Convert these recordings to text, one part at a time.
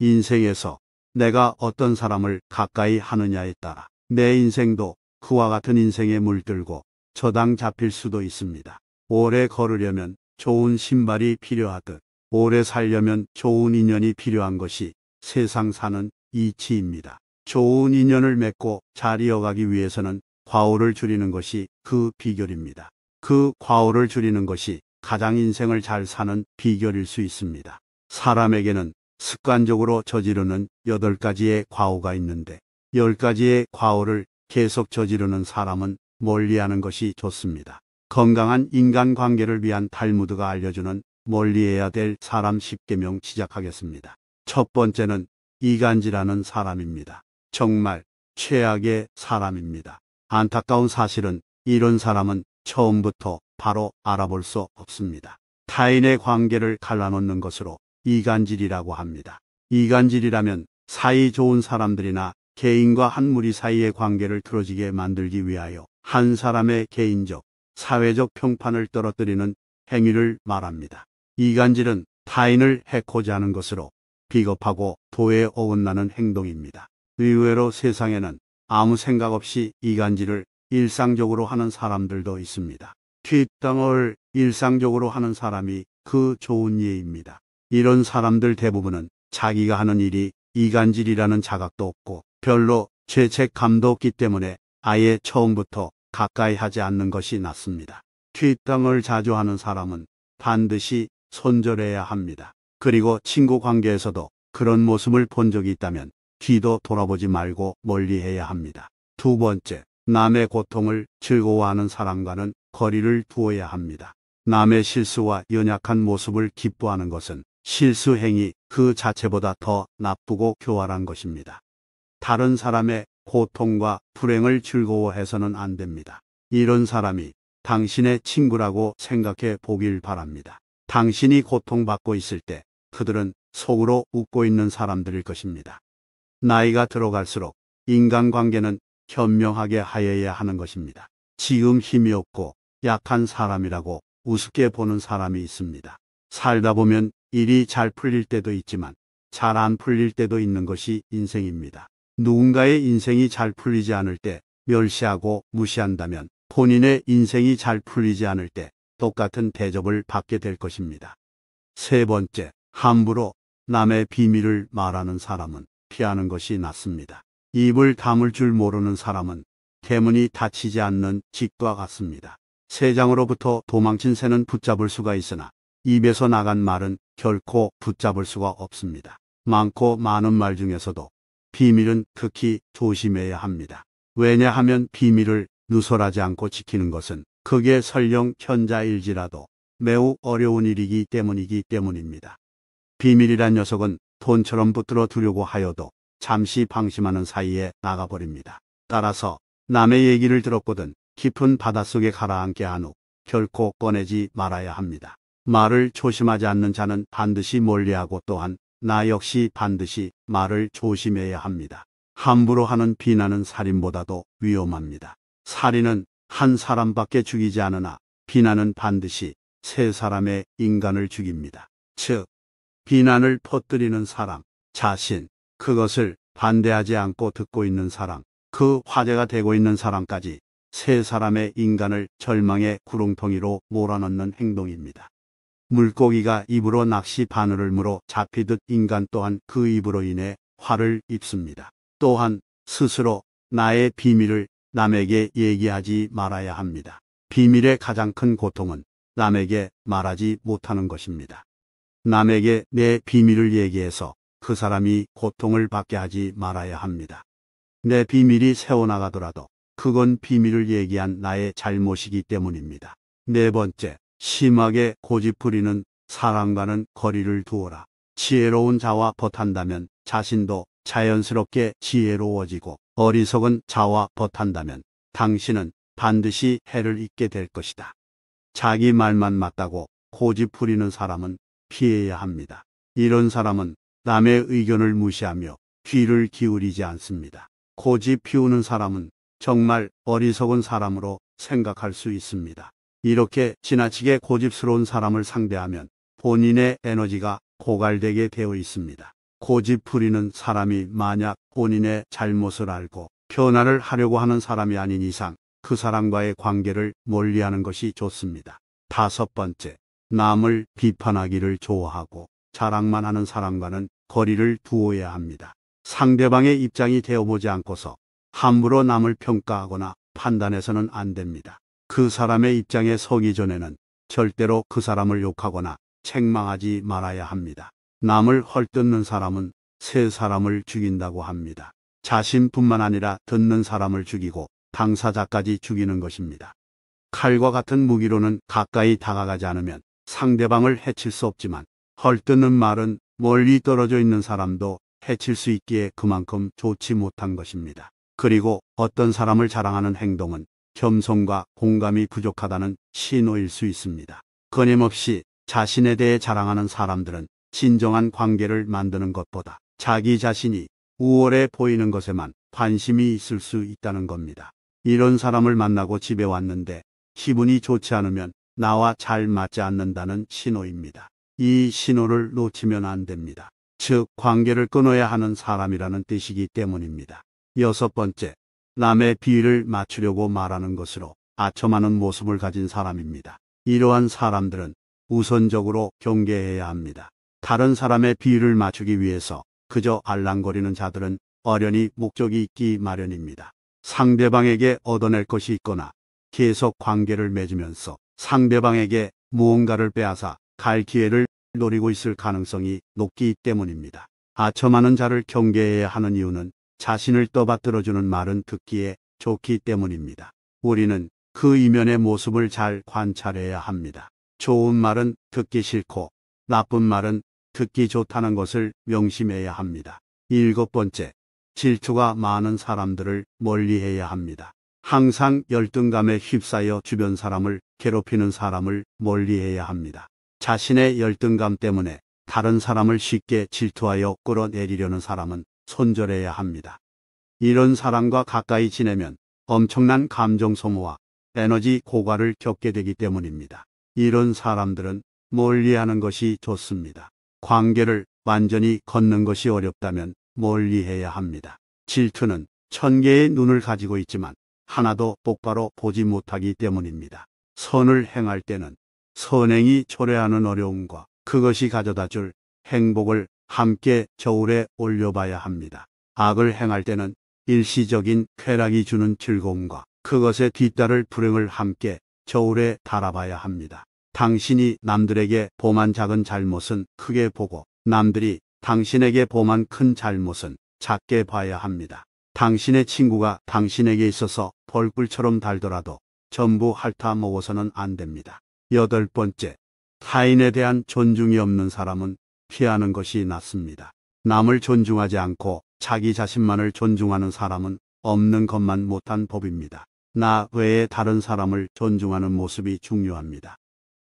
인생에서 내가 어떤 사람을 가까이 하느냐에 따라 내 인생도 그와 같은 인생에 물들고 저당 잡힐 수도 있습니다. 오래 걸으려면 좋은 신발이 필요하듯 오래 살려면 좋은 인연이 필요한 것이 세상 사는 이치입니다. 좋은 인연을 맺고 잘 이어가기 위해서는 과오를 줄이는 것이 그 비결입니다. 그 과오를 줄이는 것이 가장 인생을 잘 사는 비결일 수 있습니다. 사람에게는 습관적으로 저지르는 8가지의 과오가 있는데 10가지의 과오를 계속 저지르는 사람은 멀리하는 것이 좋습니다. 건강한 인간관계를 위한 탈무드가 알려주는 멀리해야 될 사람 10계명 시작하겠습니다. 첫 번째는 이간질하는 사람입니다. 정말 최악의 사람입니다. 안타까운 사실은 이런 사람은 처음부터 바로 알아볼 수 없습니다. 타인의 관계를 갈라놓는 것으로 이간질이라고 합니다. 이간질이라면 사이 좋은 사람들이나 개인과 한 무리 사이의 관계를 틀어지게 만들기 위하여 한 사람의 개인적, 사회적 평판을 떨어뜨리는 행위를 말합니다. 이간질은 타인을 해코지 하는 것으로 비겁하고 도에 어긋나는 행동입니다. 의외로 세상에는 아무 생각 없이 이간질을 일상적으로 하는 사람들도 있습니다. 뒷담을 일상적으로 하는 사람이 그 좋은 예입니다. 이런 사람들 대부분은 자기가 하는 일이 이간질이라는 자각도 없고 별로 죄책감도 없기 때문에 아예 처음부터 가까이 하지 않는 것이 낫습니다. 뒷담을 자주 하는 사람은 반드시 손절해야 합니다. 그리고 친구 관계에서도 그런 모습을 본 적이 있다면 뒤도 돌아보지 말고 멀리해야 합니다. 두 번째, 남의 고통을 즐거워하는 사람과는 거리를 두어야 합니다. 남의 실수와 연약한 모습을 기뻐하는 것은 실수 행위 그 자체보다 더 나쁘고 교활한 것입니다. 다른 사람의 고통과 불행을 즐거워해서는 안 됩니다. 이런 사람이 당신의 친구라고 생각해 보길 바랍니다. 당신이 고통받고 있을 때 그들은 속으로 웃고 있는 사람들일 것입니다. 나이가 들어갈수록 인간관계는 현명하게 하여야 하는 것입니다. 지금 힘이 없고 약한 사람이라고 우습게 보는 사람이 있습니다. 살다 보면 일이 잘 풀릴 때도 있지만 잘 안 풀릴 때도 있는 것이 인생입니다. 누군가의 인생이 잘 풀리지 않을 때 멸시하고 무시한다면 본인의 인생이 잘 풀리지 않을 때 똑같은 대접을 받게 될 것입니다. 세 번째, 함부로 남의 비밀을 말하는 사람은 피하는 것이 낫습니다. 입을 다물 줄 모르는 사람은 대문이 닫히지 않는 집과 같습니다. 새장으로부터 도망친 새는 붙잡을 수가 있으나 입에서 나간 말은 결코 붙잡을 수가 없습니다. 많고 많은 말 중에서도 비밀은 특히 조심해야 합니다. 왜냐하면 비밀을 누설하지 않고 지키는 것은 그게 설령 현자일지라도 매우 어려운 일이기 때문입니다. 비밀이란 녀석은 돈처럼 붙들어 두려고 하여도 잠시 방심하는 사이에 나가버립니다. 따라서 남의 얘기를 들었거든 깊은 바닷속에 가라앉게 한 후 결코 꺼내지 말아야 합니다. 말을 조심하지 않는 자는 반드시 멀리하고 또한 나 역시 반드시 말을 조심해야 합니다. 함부로 하는 비난은 살인보다도 위험합니다. 살인은 한 사람밖에 죽이지 않으나 비난은 반드시 세 사람의 인간을 죽입니다. 즉, 비난을 퍼뜨리는 사람, 자신, 그것을 반대하지 않고 듣고 있는 사람, 그 화제가 되고 있는 사람까지 세 사람의 인간을 절망의 구렁텅이로 몰아넣는 행동입니다. 물고기가 입으로 낚시 바늘을 물어 잡히듯 인간 또한 그 입으로 인해 화를 입습니다. 또한 스스로 나의 비밀을 남에게 얘기하지 말아야 합니다. 비밀의 가장 큰 고통은 남에게 말하지 못하는 것입니다. 남에게 내 비밀을 얘기해서 그 사람이 고통을 받게 하지 말아야 합니다. 내 비밀이 새어나가더라도 그건 비밀을 얘기한 나의 잘못이기 때문입니다. 네 번째, 심하게 고집부리는 사람과는 거리를 두어라. 지혜로운 자와 벗한다면 자신도 자연스럽게 지혜로워지고 어리석은 자와 벗한다면 당신은 반드시 해를 입게 될 것이다. 자기 말만 맞다고 고집부리는 사람은 피해야 합니다. 이런 사람은 남의 의견을 무시하며 귀를 기울이지 않습니다. 고집 피우는 사람은 정말 어리석은 사람으로 생각할 수 있습니다. 이렇게 지나치게 고집스러운 사람을 상대하면 본인의 에너지가 고갈되게 되어 있습니다. 고집 부리는 사람이 만약 본인의 잘못을 알고 변화를 하려고 하는 사람이 아닌 이상 그 사람과의 관계를 멀리하는 것이 좋습니다. 다섯 번째, 남을 비판하기를 좋아하고 자랑만 하는 사람과는 거리를 두어야 합니다. 상대방의 입장이 되어보지 않고서 함부로 남을 평가하거나 판단해서는 안 됩니다. 그 사람의 입장에 서기 전에는 절대로 그 사람을 욕하거나 책망하지 말아야 합니다. 남을 헐뜯는 사람은 세 사람을 죽인다고 합니다. 자신뿐만 아니라 듣는 사람을 죽이고 당사자까지 죽이는 것입니다. 칼과 같은 무기로는 가까이 다가가지 않으면 상대방을 해칠 수 없지만 헐뜯는 말은 멀리 떨어져 있는 사람도 해칠 수 있기에 그만큼 좋지 못한 것입니다. 그리고 어떤 사람을 자랑하는 행동은 겸손과 공감이 부족하다는 신호일 수 있습니다. 끊임없이 자신에 대해 자랑하는 사람들은 진정한 관계를 만드는 것보다 자기 자신이 우월해 보이는 것에만 관심이 있을 수 있다는 겁니다. 이런 사람을 만나고 집에 왔는데 기분이 좋지 않으면 나와 잘 맞지 않는다는 신호입니다. 이 신호를 놓치면 안 됩니다. 즉, 관계를 끊어야 하는 사람이라는 뜻이기 때문입니다. 여섯 번째, 남의 비위를 맞추려고 말하는 것으로 아첨하는 모습을 가진 사람입니다. 이러한 사람들은 우선적으로 경계해야 합니다. 다른 사람의 비위를 맞추기 위해서 그저 알랑거리는 자들은 어련히 목적이 있기 마련입니다. 상대방에게 얻어낼 것이 있거나 계속 관계를 맺으면서 상대방에게 무언가를 빼앗아 갈 기회를 노리고 있을 가능성이 높기 때문입니다. 아첨하는 자를 경계해야 하는 이유는 자신을 떠받들어주는 말은 듣기에 좋기 때문입니다. 우리는 그 이면의 모습을 잘 관찰해야 합니다. 좋은 말은 듣기 싫고 나쁜 말은 듣기 좋다는 것을 명심해야 합니다. 일곱 번째, 질투가 많은 사람들을 멀리해야 합니다. 항상 열등감에 휩싸여 주변 사람을 괴롭히는 사람을 멀리해야 합니다. 자신의 열등감 때문에 다른 사람을 쉽게 질투하여 끌어내리려는 사람은 손절해야 합니다. 이런 사람과 가까이 지내면 엄청난 감정 소모와 에너지 고갈을 겪게 되기 때문입니다. 이런 사람들은 멀리하는 것이 좋습니다. 관계를 완전히 걷는 것이 어렵다면 멀리해야 합니다. 질투는 1000개의 눈을 가지고 있지만 하나도 똑바로 보지 못하기 때문입니다. 선을 행할 때는 선행이 초래하는 어려움과 그것이 가져다 줄 행복을 함께 저울에 올려봐야 합니다. 악을 행할 때는 일시적인 쾌락이 주는 즐거움과 그것에 뒤따를 불행을 함께 저울에 달아봐야 합니다. 당신이 남들에게 범한 작은 잘못은 크게 보고 남들이 당신에게 범한 큰 잘못은 작게 봐야 합니다. 당신의 친구가 당신에게 있어서 벌꿀처럼 달더라도 전부 핥아 먹어서는 안 됩니다. 여덟 번째, 타인에 대한 존중이 없는 사람은 피하는 것이 낫습니다. 남을 존중하지 않고 자기 자신만을 존중하는 사람은 없는 것만 못한 법입니다. 나 외에 다른 사람을 존중하는 모습이 중요합니다.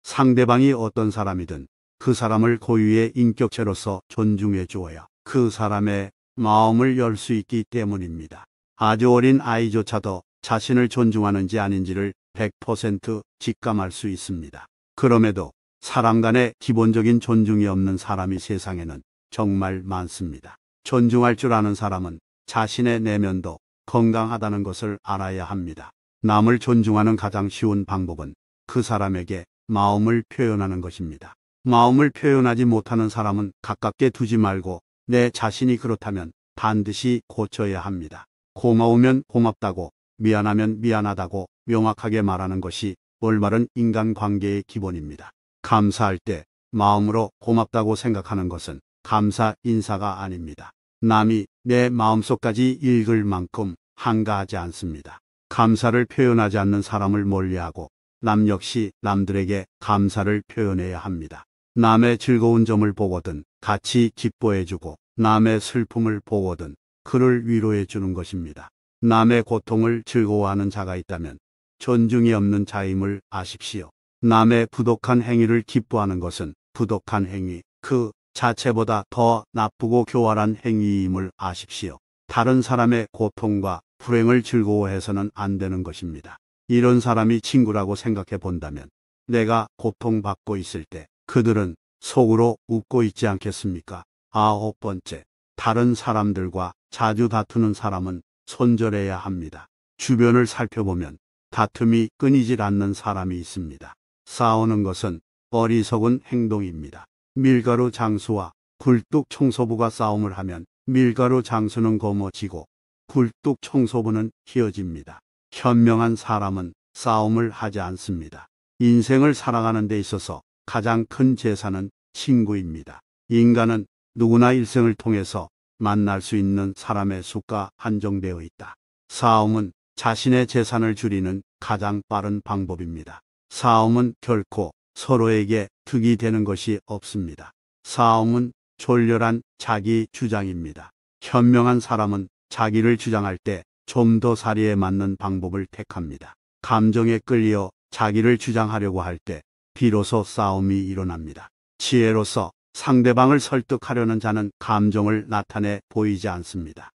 상대방이 어떤 사람이든 그 사람을 고유의 인격체로서 존중해 주어야 그 사람의 마음을 열 수 있기 때문입니다. 아주 어린 아이조차도 자신을 존중하는지 아닌지를 100% 직감할 수 있습니다. 그럼에도 사람 간의 기본적인 존중이 없는 사람이 세상에는 정말 많습니다. 존중할 줄 아는 사람은 자신의 내면도 건강하다는 것을 알아야 합니다. 남을 존중하는 가장 쉬운 방법은 그 사람에게 마음을 표현하는 것입니다. 마음을 표현하지 못하는 사람은 가깝게 두지 말고 내 자신이 그렇다면 반드시 고쳐야 합니다. 고마우면 고맙다고, 미안하면 미안하다고 명확하게 말하는 것이 올바른 인간관계의 기본입니다. 감사할 때 마음으로 고맙다고 생각하는 것은 감사 인사가 아닙니다. 남이 내 마음속까지 읽을 만큼 한가하지 않습니다. 감사를 표현하지 않는 사람을 멀리하고 남 역시 남들에게 감사를 표현해야 합니다. 남의 즐거운 점을 보거든 같이 기뻐해주고 남의 슬픔을 보거든 그를 위로해 주는 것입니다. 남의 고통을 즐거워하는 자가 있다면 존중이 없는 자임을 아십시오. 남의 부독한 행위를 기뻐하는 것은 부독한 행위 그 자체보다 더 나쁘고 교활한 행위임을 아십시오. 다른 사람의 고통과 불행을 즐거워해서는 안 되는 것입니다. 이런 사람이 친구라고 생각해 본다면 내가 고통받고 있을 때 그들은 속으로 웃고 있지 않겠습니까? 9번째, 다른 사람들과 자주 다투는 사람은 손절해야 합니다. 주변을 살펴보면 다툼이 끊이질 않는 사람이 있습니다. 싸우는 것은 어리석은 행동입니다. 밀가루 장수와 굴뚝 청소부가 싸움을 하면 밀가루 장수는 거머쥐고 굴뚝 청소부는 휘어집니다. 현명한 사람은 싸움을 하지 않습니다. 인생을 살아가는 데 있어서 가장 큰 재산은 친구입니다. 인간은 누구나 일생을 통해서 만날 수 있는 사람의 수가 한정되어 있다. 싸움은 자신의 재산을 줄이는 가장 빠른 방법입니다. 싸움은 결코 서로에게 득이 되는 것이 없습니다. 싸움은 졸렬한 자기 주장입니다. 현명한 사람은 자기를 주장할 때 좀 더 사리에 맞는 방법을 택합니다. 감정에 끌려 자기를 주장하려고 할 때 비로소 싸움이 일어납니다. 지혜로서 상대방을 설득하려는 자는 감정을 나타내 보이지 않습니다.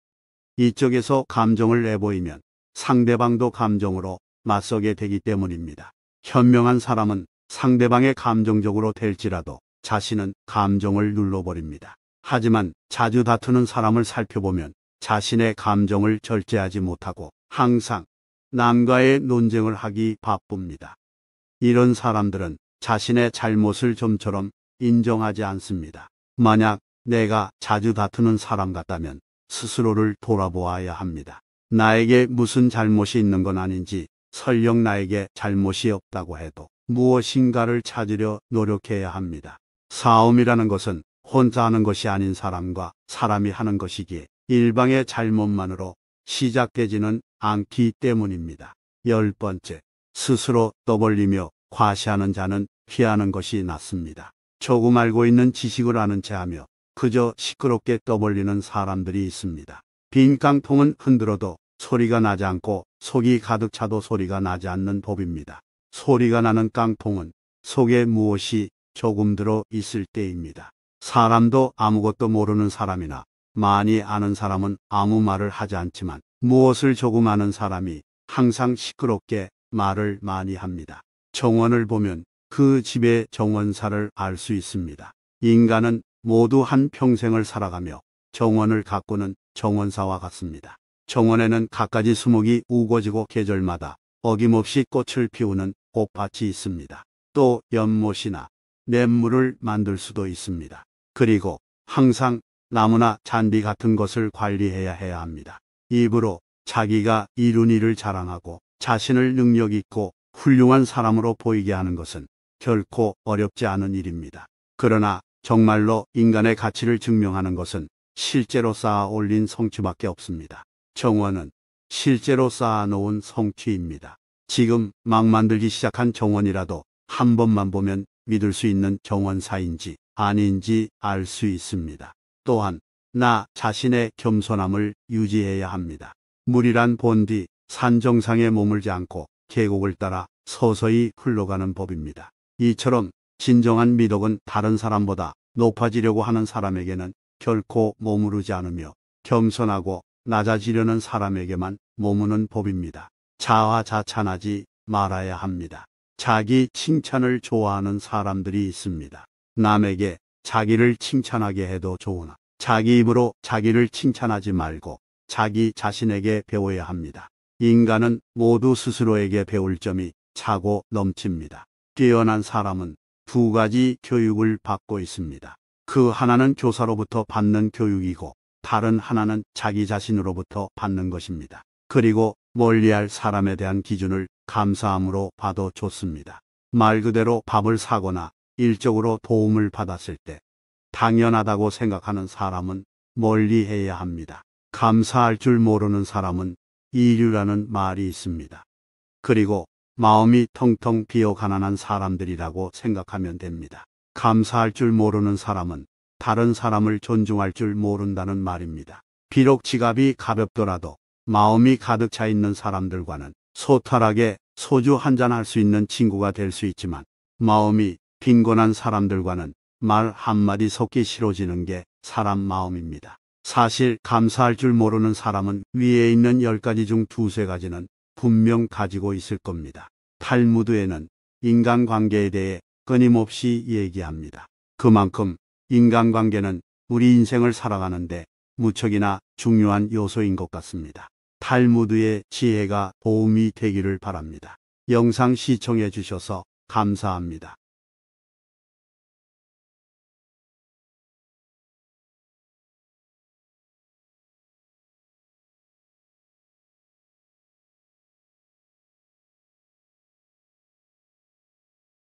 이쪽에서 감정을 내보이면 상대방도 감정으로 맞서게 되기 때문입니다. 현명한 사람은 상대방의 감정적으로 될지라도 자신은 감정을 눌러버립니다. 하지만 자주 다투는 사람을 살펴보면 자신의 감정을 절제하지 못하고 항상 남과의 논쟁을 하기 바쁩니다. 이런 사람들은 자신의 잘못을 좀처럼 인정하지 않습니다. 만약 내가 자주 다투는 사람 같다면 스스로를 돌아보아야 합니다. 나에게 무슨 잘못이 있는 건 아닌지, 설령 나에게 잘못이 없다고 해도 무엇인가를 찾으려 노력해야 합니다. 싸움이라는 것은 혼자 하는 것이 아닌 사람과 사람이 하는 것이기에 일방의 잘못만으로 시작되지는 않기 때문입니다. 10번째, 스스로 떠벌리며 과시하는 자는 피하는 것이 낫습니다. 조금 알고 있는 지식을 아는 체하며 그저 시끄럽게 떠벌리는 사람들이 있습니다. 빈 깡통은 흔들어도 소리가 나지 않고 속이 가득 차도 소리가 나지 않는 법입니다. 소리가 나는 깡통은 속에 무엇이 조금 들어 있을 때입니다. 사람도 아무것도 모르는 사람이나 많이 아는 사람은 아무 말을 하지 않지만 무엇을 조금 아는 사람이 항상 시끄럽게 말을 많이 합니다. 정원을 보면 그 집의 정원사를 알 수 있습니다. 인간은 모두 한 평생을 살아가며 정원을 가꾸는 정원사와 같습니다. 정원에는 갖가지 수목이 우거지고 계절마다 어김없이 꽃을 피우는 꽃밭이 있습니다. 또 연못이나 냇물을 만들 수도 있습니다. 그리고 항상 나무나 잔디 같은 것을 관리해야 합니다. 입으로 자기가 이룬 일을 자랑하고 자신을 능력 있고 훌륭한 사람으로 보이게 하는 것은 결코 어렵지 않은 일입니다. 그러나 정말로 인간의 가치를 증명하는 것은 실제로 쌓아 올린 성취밖에 없습니다. 정원은 실제로 쌓아놓은 성취입니다. 지금 막 만들기 시작한 정원이라도 한 번만 보면 믿을 수 있는 정원사인지 아닌지 알 수 있습니다. 또한 나 자신의 겸손함을 유지해야 합니다. 물이란 본디 산 정상에 머물지 않고 계곡을 따라 서서히 흘러가는 법입니다. 이처럼 진정한 미덕은 다른 사람보다 높아지려고 하는 사람에게는 결코 머무르지 않으며 겸손하고 낮아지려는 사람에게만 머무는 법입니다. 자화자찬하지 말아야 합니다. 자기 칭찬을 좋아하는 사람들이 있습니다. 남에게 자기를 칭찬하게 해도 좋으나 자기 입으로 자기를 칭찬하지 말고 자기 자신에게 배워야 합니다. 인간은 모두 스스로에게 배울 점이 차고 넘칩니다. 뛰어난 사람은 두 가지 교육을 받고 있습니다. 그 하나는 교사로부터 받는 교육이고 다른 하나는 자기 자신으로부터 받는 것입니다. 그리고 멀리할 사람에 대한 기준을 감사함으로 봐도 좋습니다. 말 그대로 밥을 사거나 일적으로 도움을 받았을 때 당연하다고 생각하는 사람은 멀리해야 합니다. 감사할 줄 모르는 사람은 이류라는 말이 있습니다. 그리고 마음이 텅텅 비어 가난한 사람들이라고 생각하면 됩니다. 감사할 줄 모르는 사람은 다른 사람을 존중할 줄 모른다는 말입니다. 비록 지갑이 가볍더라도 마음이 가득 차 있는 사람들과는 소탈하게 소주 한잔 할 수 있는 친구가 될 수 있지만 마음이 빈곤한 사람들과는 말 한마디 섞기 싫어지는 게 사람 마음입니다. 사실 감사할 줄 모르는 사람은 위에 있는 10가지 중 2~3가지는 분명 가지고 있을 겁니다. 탈무드에는 인간관계에 대해 끊임없이 얘기합니다. 그만큼 인간관계는 우리 인생을 살아가는데 무척이나 중요한 요소인 것 같습니다. 탈무드의 지혜가 도움이 되기를 바랍니다. 영상 시청해 주셔서 감사합니다.